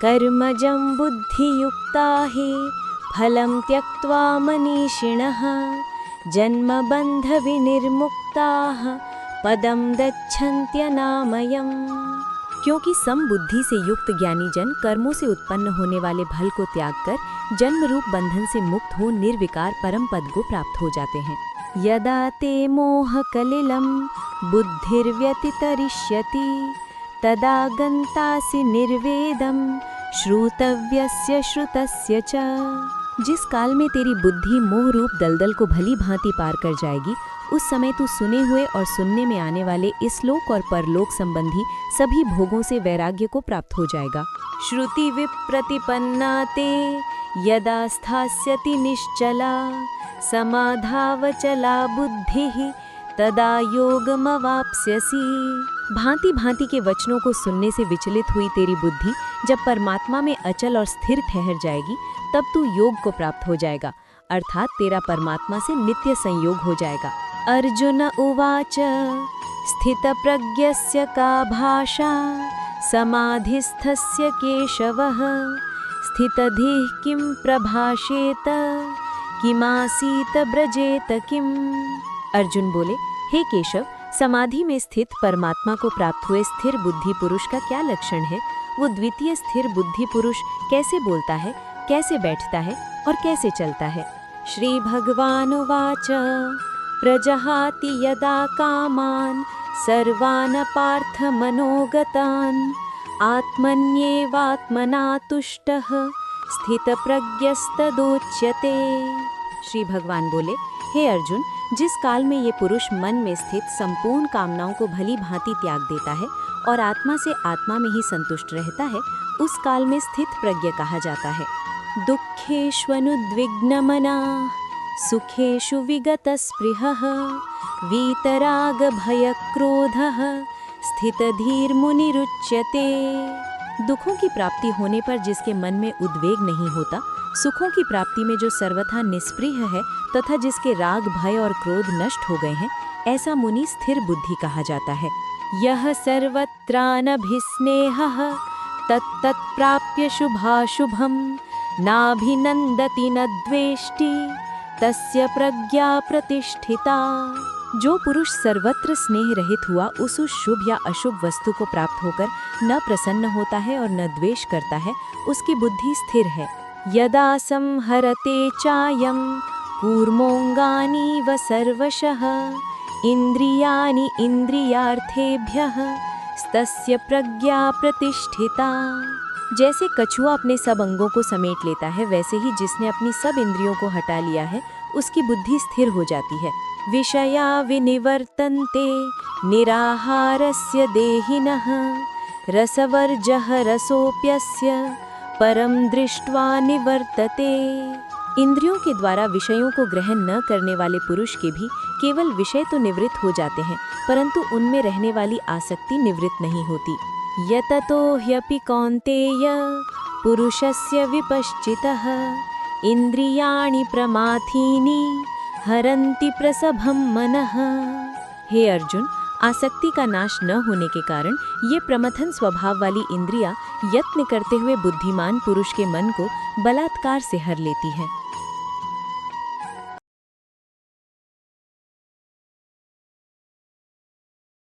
कर्मजं बुद्धियुक्ता हि फलं त्यक्त्वा मनीषिणः जन्मबन्धविनिर्मुक्ताः पदं गच्छन्त्यनामयम्। क्योंकि समबुद्धि से युक्त ज्ञानी जन कर्मों से उत्पन्न होने वाले फल को त्याग कर जन्म रूप बंधन से मुक्त हो निर्विकार परम पद को प्राप्त हो जाते हैं। यदा ते मोहकलिलं बुद्धिर्व्यतितरिष्यति तदा गन्तासि निर्वेदं श्रुतव्यस्य श्रुतस्य च। जिस काल में तेरी बुद्धि मोह रूप दलदल को भली भांति पार कर जाएगी, उस समय तू सुने हुए और सुनने में आने वाले इस लोक और परलोक संबंधी सभी भोगों से वैराग्य को प्राप्त हो जाएगा। श्रुति विप्रतिपन्ना ते यदा स्थास्यति निश्चला समाधावचला बुद्धिः तदा योगमवाप्स्यसि। भांति भांति के वचनों को सुनने से विचलित हुई तेरी बुद्धि जब परमात्मा में अचल और स्थिर ठहर जाएगी, तब तू योग को प्राप्त हो जाएगा, अर्थात तेरा परमात्मा से नित्य संयोग हो जाएगा। अर्जुन उवाच स्थितप्रज्ञस्य का भाषा समाधिस्थस्य केशवः स्थितधिः किं प्रभाषेत किमासीत ब्रजेत किम। अर्जुन बोले, हे केशव, समाधि में स्थित परमात्मा को प्राप्त हुए स्थिर बुद्धि पुरुष का क्या लक्षण है? वो द्वितीय स्थिर बुद्धि पुरुष कैसे बोलता है, कैसे बैठता है और कैसे चलता है? श्री भगवान उवाच प्रजहाति यदा कामान् सर्वान् पार्थ मनोगतान् आत्मन्येवात्मना तुष्टः स्थितप्रज्ञस्तदोच्यते। श्री भगवान बोले, हे अर्जुन, जिस काल में ये पुरुष मन में स्थित संपूर्ण कामनाओं को भली भांति त्याग देता है और आत्मा से आत्मा में ही संतुष्ट रहता है, उस काल में स्थित प्रज्ञ कहा जाता है। दुःखेष्वनुद्विग्नमनाः सुखेषु विगतस्पृहः वीतरागभयक्रोधः स्थितधीर्मुनिरुच्यते। दुखों की प्राप्ति होने पर जिसके मन में उद्वेग नहीं होता, सुखों की प्राप्ति में जो सर्वथा निष्प्रिय है तथा जिसके राग भय और क्रोध नष्ट हो गए हैं, ऐसा मुनि स्थिर बुद्धि कहा जाता है। यह सर्वत्रानभिस्नेहः तत्तत्प्राप्य शुभाशुभं नाभिनन्दति न द्वेष्टि तस्य प्रज्ञा प्रतिष्ठिता। जो पुरुष सर्वत्र स्नेह रहित हुआ उस शुभ या अशुभ वस्तु को प्राप्त होकर न प्रसन्न होता है और न द्वेष करता है, उसकी बुद्धि स्थिर है। यदा संहरते चायं कूर्मोऽङ्गानीव सर्वशः इन्द्रियाणि इन्द्रियार्थेभ्यः तस्य प्रज्ञा प्रतिष्ठिता। जैसे कछुआ अपने सब अंगों को समेट लेता है, वैसे ही जिसने अपनी सब इंद्रियों को हटा लिया है उसकी बुद्धि स्थिर हो जाती है। विषया विनिवर्तन्ते निराहारस्य देहिनः रसवर्जः रसोऽप्यस्य परम दृष्ट्वा निवर्तते। इंद्रियों के द्वारा विषयों को ग्रहण न करने वाले पुरुष के भी केवल विषय तो निवृत्त हो जाते हैं, परंतु उनमें रहने वाली आसक्ति निवृत्त नहीं होती। यततो ह्यपि कौन्तेय पुरुषस्य विपश्चितः इंद्रियाणि प्रमाथीनि हरन्ति प्रसभं मनः। हे अर्जुन, आसक्ति का नाश न होने के कारण ये प्रमथन स्वभाव वाली इंद्रियां यत्न करते हुए बुद्धिमान पुरुष के मन को बलात्कार से हर लेती है।